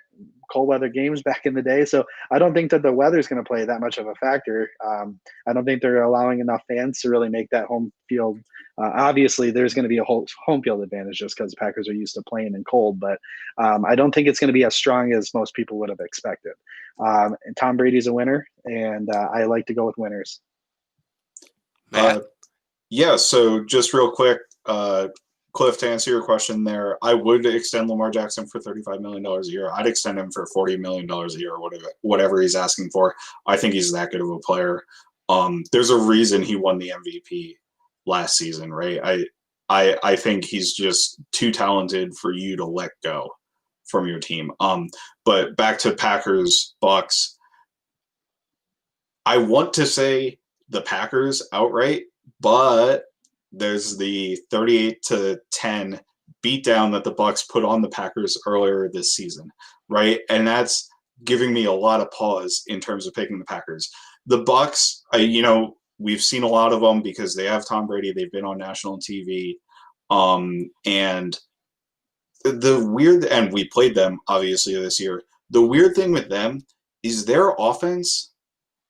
cold weather games back in the day. So I don't think that the weather is going to play that much of a factor. I don't think they're allowing enough fans to really make that home field. Obviously, there's going to be a whole home field advantage just because the Packers are used to playing in cold, but I don't think it's going to be as strong as most people would have expected. And Tom Brady's a winner, and I like to go with winners. Yeah, so just real quick, Cliff, to answer your question there, I would extend Lamar Jackson for $35 million a year. I'd extend him for $40 million a year, or whatever he's asking for. I think he's that good of a player. There's a reason he won the MVP last season, right? I think he's just too talented for you to let go from your team. But back to Packers, Bucks. I want to say the Packers outright, but there's the 38-10 beatdown that the Bucks put on the Packers earlier this season, right? And that's giving me a lot of pause in terms of picking the Packers. The Bucks, we've seen a lot of them because they have Tom Brady. They've been on national TV, and we played them obviously this year. The weird thing with them is their offense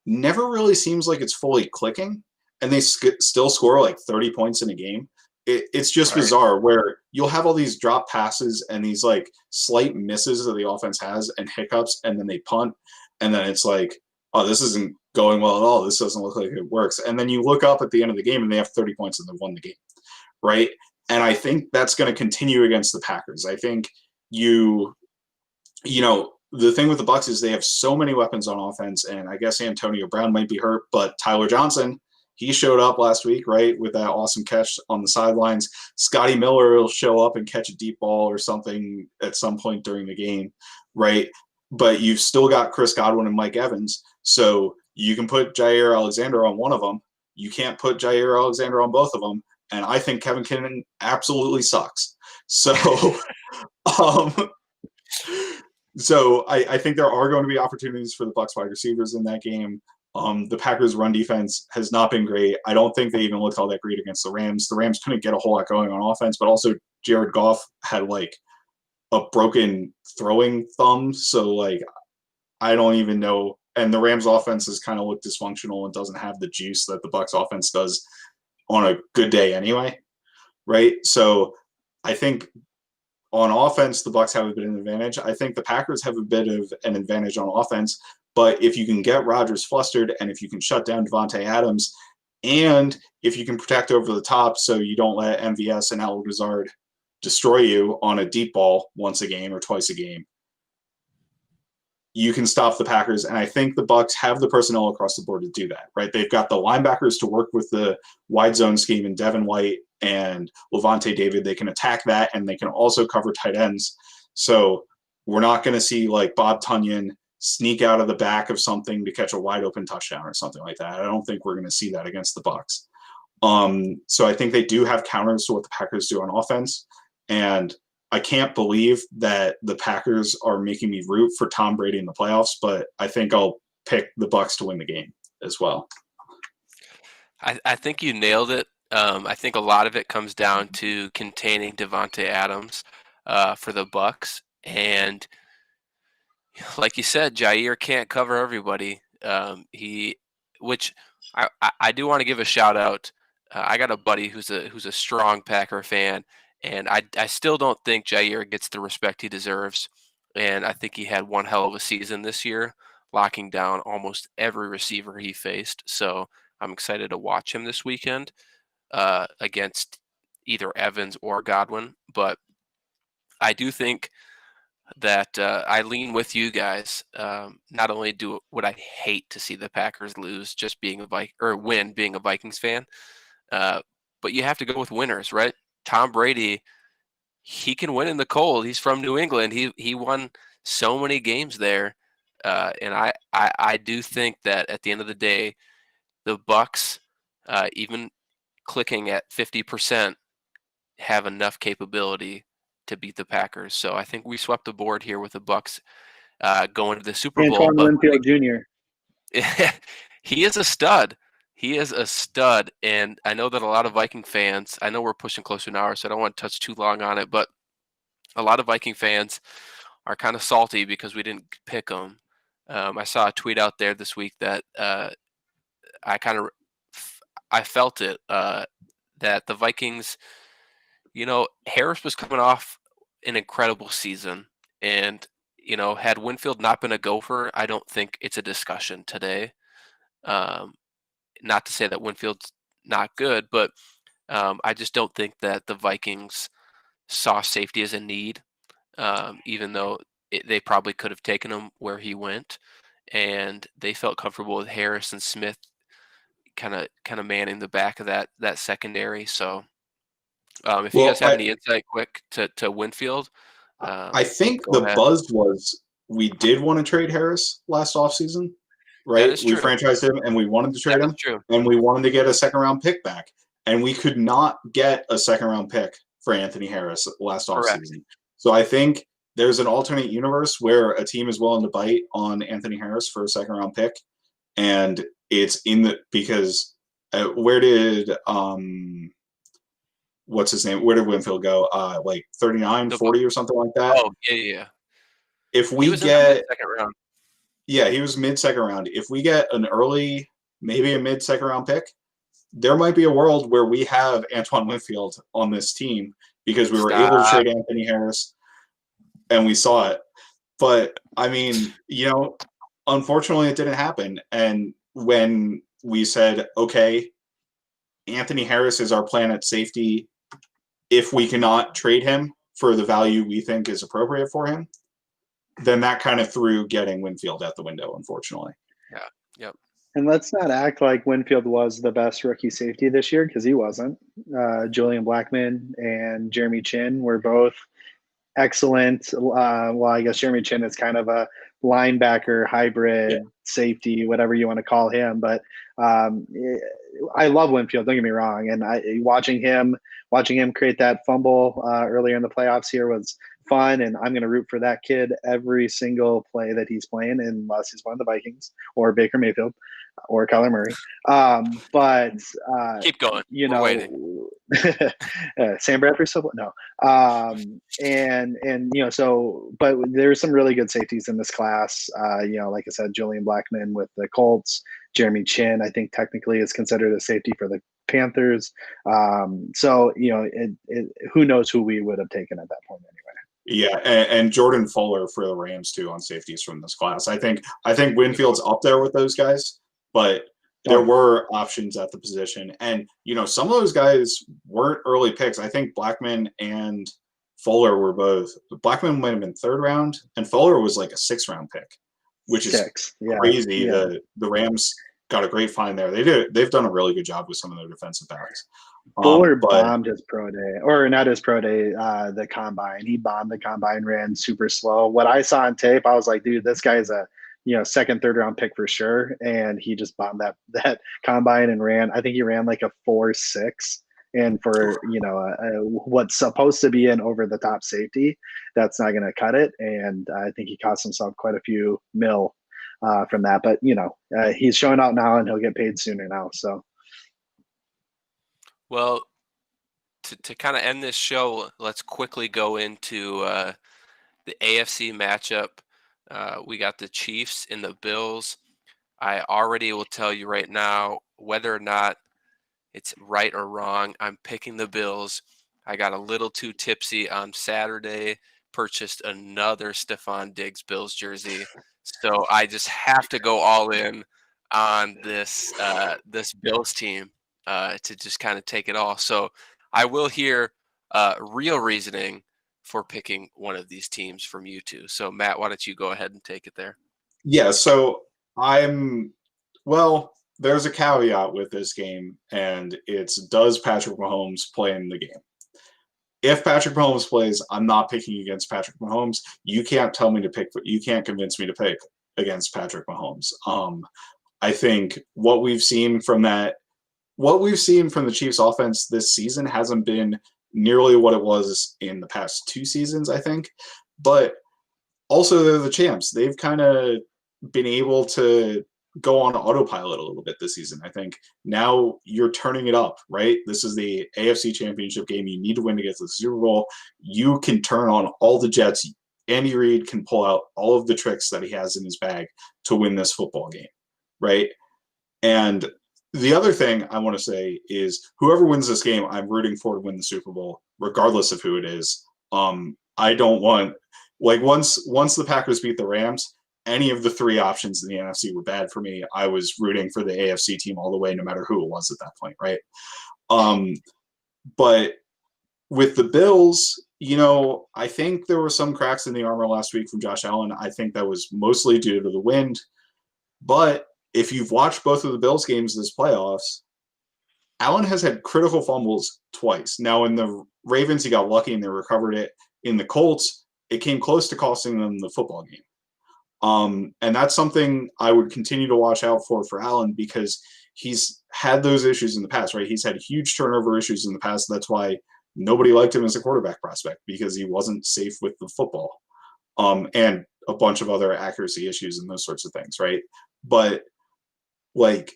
never really seems like it's fully clicking, and they still score like 30 points in a game. It's just right. Bizarre where you'll have all these drop passes and these like slight misses that the offense has and hiccups, and then they punt, and then it's like, oh, this isn't going well at all. This doesn't look like it works. And then you look up at the end of the game and they have 30 points and they've won the game, right? And I think that's going to continue against the Packers. I think the thing with the Bucs is they have so many weapons on offense, and I guess Antonio Brown might be hurt, but Tyler Johnson, he showed up last week, right, with that awesome catch on the sidelines. Scotty Miller will show up and catch a deep ball or something at some point during the game, right? But you've still got Chris Godwin and Mike Evans, so you can put Jair Alexander on one of them. You can't put Jair Alexander on both of them, and I think Kevin Kinnan absolutely sucks. So So I think there are going to be opportunities for the Bucs wide receivers in that game. The Packers' run defense has not been great. I don't think they even looked all that great against the Rams. The Rams couldn't get a whole lot going on offense, but also Jared Goff had like a broken throwing thumb. So like, I don't even know. And the Rams offense has kind of looked dysfunctional and doesn't have the juice that the Bucs offense does on a good day anyway. Right. So I think on offense, the Bucs have a bit of an advantage. I think the Packers have a bit of an advantage on offense. But if you can get Rodgers flustered, and if you can shut down Devontae Adams, and if you can protect over the top so you don't let MVS and Al Lazard destroy you on a deep ball once a game or twice a game, you can stop the Packers. And I think the Bucs have the personnel across the board to do that, right? They've got the linebackers to work with the wide zone scheme in Devin White and Levante David. They can attack that, and they can also cover tight ends. So we're not going to see like Bob Tunyon sneak out of the back of something to catch a wide open touchdown or something like that. I don't think we're going to see that against the Bucs. So I think they do have counters to what the Packers do on offense. And I can't believe that the Packers are making me root for Tom Brady in the playoffs, but I think I'll pick the Bucs to win the game as well. I think you nailed it. I think a lot of it comes down to containing Devontae Adams for the Bucs. And like you said, Jair can't cover everybody. Which I do want to give a shout out. I got a buddy who's a strong Packer fan, and I still don't think Jair gets the respect he deserves. And I think he had one hell of a season this year, locking down almost every receiver he faced. So I'm excited to watch him this weekend against either Evans or Godwin. But I do think that I lean with you guys. Not only would I hate to see the Packers lose, just being win being a Vikings fan, but you have to go with winners, right? Tom Brady, he can win in the cold. He's from New England. He won so many games there, and I do think that at the end of the day, the Bucs, even clicking at 50%, have enough capability to beat the Packers. So I think we swept the board here with the Bucs going to the Super Bowl. Antoine But Winfield Jr. he is a stud. He is a stud, and I know that a lot of Viking fans. I know we're pushing close to an hour, so I don't want to touch too long on it. But a lot of Viking fans are kind of salty because we didn't pick them. I saw a tweet out there this week that I felt it that the Vikings, Harris was coming off an incredible season, and had Winfield not been a Gopher, I don't think it's a discussion today. Not to say that Winfield's not good, but I just don't think that the Vikings saw safety as a need, even though they probably could have taken him where he went, and they felt comfortable with Harris and Smith kind of manning the back of that secondary. So if you guys have any insight quick to Winfield, I think the ahead. buzz was we did want to trade Harris last offseason, right? That is We true. franchised him and we wanted to trade That him, is true. and we wanted to get a second-round pick back. And we could not get a second-round pick for Anthony Harris last offseason. So I think there's an alternate universe where a team is willing to bite on Anthony Harris for a second-round pick, and it's because where did what's his name? Where did Winfield go? Like 39, 40 or something like that. Oh, yeah. If we he was get in the second round. Yeah, he was mid-second round. If we get an early, maybe a mid-second round pick, there might be a world where we have Antoine Winfield on this team because we were able to trade Anthony Harris, and we saw it. But, I mean, unfortunately it didn't happen. And when we said, okay, Anthony Harris is our plan at safety, if we cannot trade him for the value we think is appropriate for him, then that kind of threw getting Winfield out the window, unfortunately. Yeah. Yep. And let's not act like Winfield was the best rookie safety this year, because he wasn't. Julian Blackmon and Jeremy Chin were both excellent. Well, I guess Jeremy Chin is kind of a linebacker hybrid safety, whatever you want to call him. But I love Winfield. Don't get me wrong. And watching him create that fumble earlier in the playoffs here was fun, and I'm going to root for that kid every single play that he's playing, unless he's playing the Vikings or Baker Mayfield or Kyler Murray. But keep going. We're waiting. Sam Bradford still no. But there's some really good safeties in this class. Like I said, Julian Blackmon with the Colts, Jeremy Chin, I think technically is considered a safety for the Panthers. Who knows who we would have taken at that point anyway. Yeah, and Jordan Fuller for the Rams too on safeties from this class. I think Winfield's up there with those guys, but there were options at the position. And, some of those guys weren't early picks. I think Blackmon and Fuller were both. Blackmon might have been third round, and Fuller was like a 6th round pick, which is crazy. Yeah. The Rams got a great find there. They've done a really good job with some of their defensive backs. Fuller bombed his pro day, or not his pro day, the combine. He bombed the combine, ran super slow. What I saw on tape, I was like, dude, this guy's a 2nd, 3rd round pick for sure. And he just bombed that combine and ran. I think he ran like a 4.6. And for what's supposed to be an over the top safety, that's not going to cut it. And I think he cost himself quite a few mil from that. But he's showing out now, and he'll get paid sooner now. So. Well, to kind of end this show, let's quickly go into the AFC matchup. We got the Chiefs and the Bills. I already will tell you right now, whether or not it's right or wrong, I'm picking the Bills. I got a little too tipsy on Saturday, purchased another Stephon Diggs Bills jersey. So I just have to go all in on this Bills team to just kind of take it all. So I will hear real reasoning for picking one of these teams from you two. So Matt, why don't you go ahead and take it there? Yeah, so there's a caveat with this game, and it's, does Patrick Mahomes play in the game? If Patrick Mahomes plays, I'm not picking against Patrick Mahomes. You can't tell me to pick, but you can't convince me to pick against Patrick Mahomes. I think what we've seen from the Chiefs offense this season hasn't been nearly what it was in the past 2 seasons, I think. But also, they're the champs. They've kind of been able to go on autopilot a little bit this season. I think now you're turning it up, right? This is the AFC Championship game. You need to win to get to the Super Bowl. You can turn on all the jets. Andy Reid can pull out all of the tricks that he has in his bag to win this football game, right? And the other thing I want to say is, whoever wins this game, I'm rooting for to win the Super Bowl, regardless of who it is. I don't want, like, once the Packers beat the Rams, any of the 3 options in the NFC were bad for me. I was rooting for the AFC team all the way, no matter who it was at that point, right? But with the Bills, I think there were some cracks in the armor last week from Josh Allen. I think that was mostly due to the wind. But if you've watched both of the Bills games this playoffs, Allen has had critical fumbles twice. Now, in the Ravens, he got lucky and they recovered it. In the Colts, it came close to costing them the football game. And that's something I would continue to watch out for Allen, because he's had those issues in the past, right? He's had huge turnover issues in the past. That's why nobody liked him as a quarterback prospect, because he wasn't safe with the football. And a bunch of other accuracy issues and those sorts of things, right? But like,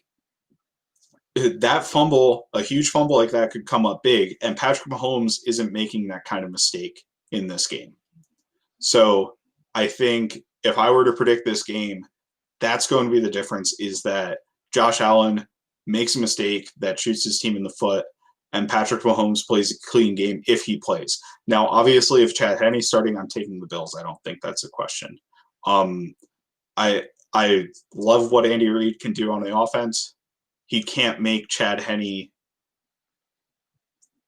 that fumble, a huge fumble like that could come up big, and Patrick Mahomes isn't making that kind of mistake in this game. So I think if I were to predict this game, that's going to be the difference, is that Josh Allen makes a mistake that shoots his team in the foot, and Patrick Mahomes plays a clean game if he plays. Now, obviously, if Chad Henne's starting, I'm taking the Bills. I don't think that's a question. I love what Andy Reid can do on the offense. He can't make Chad Henne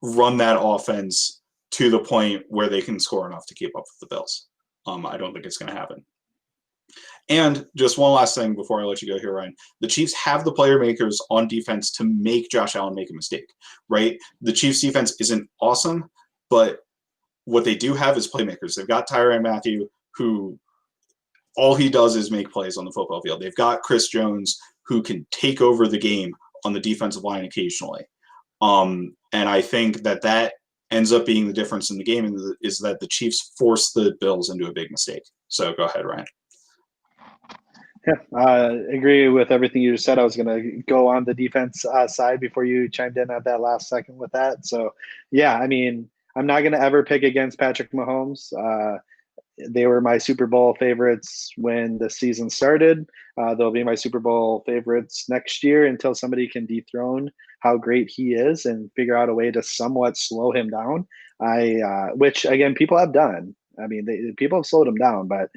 run that offense to the point where they can score enough to keep up with the Bills. I don't think it's going to happen. And just one last thing before I let you go here, Ryan. The Chiefs have the player makers on defense to make Josh Allen make a mistake, right? The Chiefs defense isn't awesome, but what they do have is playmakers. They've got Tyrann Mathieu, who all he does is make plays on the football field. They've got Chris Jones, who can take over the game on the defensive line occasionally. And I think that ends up being the difference in the game, is that the Chiefs force the Bills into a big mistake. So go ahead, Ryan. Yeah, I agree with everything you just said. I was going to go on the defense side before you chimed in at that last second with that. So, yeah, I mean, I'm not going to ever pick against Patrick Mahomes. They were my Super Bowl favorites when the season started. They'll be my Super Bowl favorites next year until somebody can dethrone how great he is and figure out a way to somewhat slow him down. Which again, people have done. I mean, people have slowed him down, but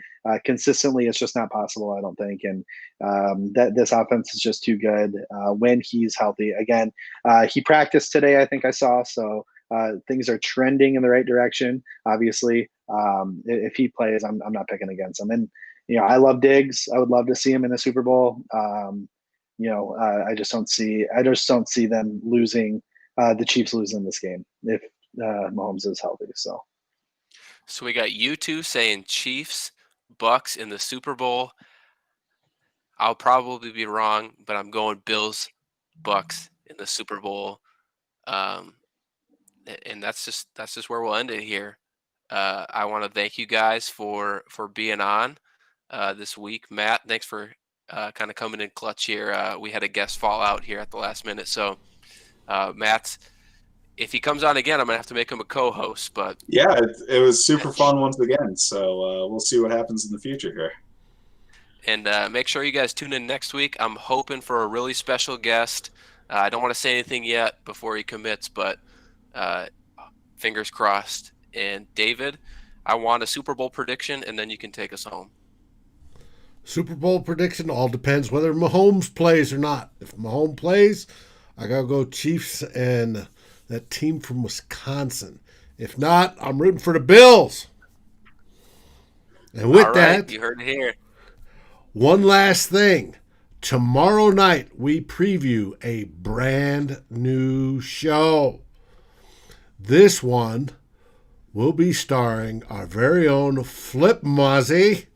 consistently, it's just not possible, I don't think. And that this offense is just too good when he's healthy. Again, he practiced today, I think I saw. So things are trending in the right direction. Obviously, if he plays, I'm not picking against him. And I love Diggs. I would love to see him in the Super Bowl. I just don't see them losing. The Chiefs losing this game if Mahomes is healthy. So we got you two saying Chiefs, Bucks in the Super Bowl. I'll probably be wrong, but I'm going Bills, Bucks in the Super Bowl. And that's just where we'll end it here. I want to thank you guys for being on this week. Matt, thanks for kind of coming in clutch here. We had a guest fall out here at the last minute. So, Matt, if he comes on again, I'm going to have to make him a co-host. But yeah, it was super fun once again. So we'll see what happens in the future here. And make sure you guys tune in next week. I'm hoping for a really special guest. I don't want to say anything yet before he commits, but fingers crossed. And David, I want a Super Bowl prediction, and then you can take us home. Super Bowl prediction all depends whether Mahomes plays or not. If Mahomes plays, I got to go Chiefs and that team from Wisconsin. If not, I'm rooting for the Bills. And with All right, that, you heard it here. one last thing. Tomorrow night, we preview a brand new show. This one will be starring our very own Flip Mozzie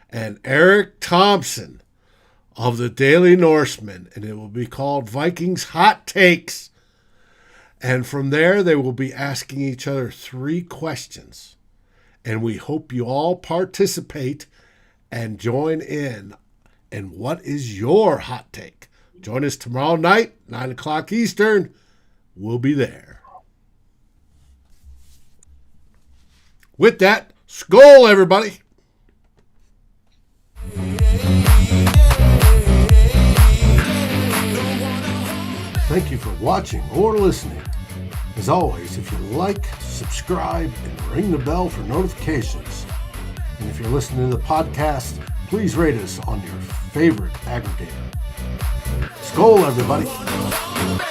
and Eric Thompson of the Daily Norseman, and it will be called Vikings Hot Takes. And from there, they will be asking each other 3 questions. And we hope you all participate and join in. And what is your hot take? Join us tomorrow night, 9 o'clock Eastern. We'll be there. With that, SKOL, everybody. Thank you for watching or listening. As always, if you like, subscribe, and ring the bell for notifications. And if you're listening to the podcast, please rate us on your favorite aggregator. SKOL, everybody.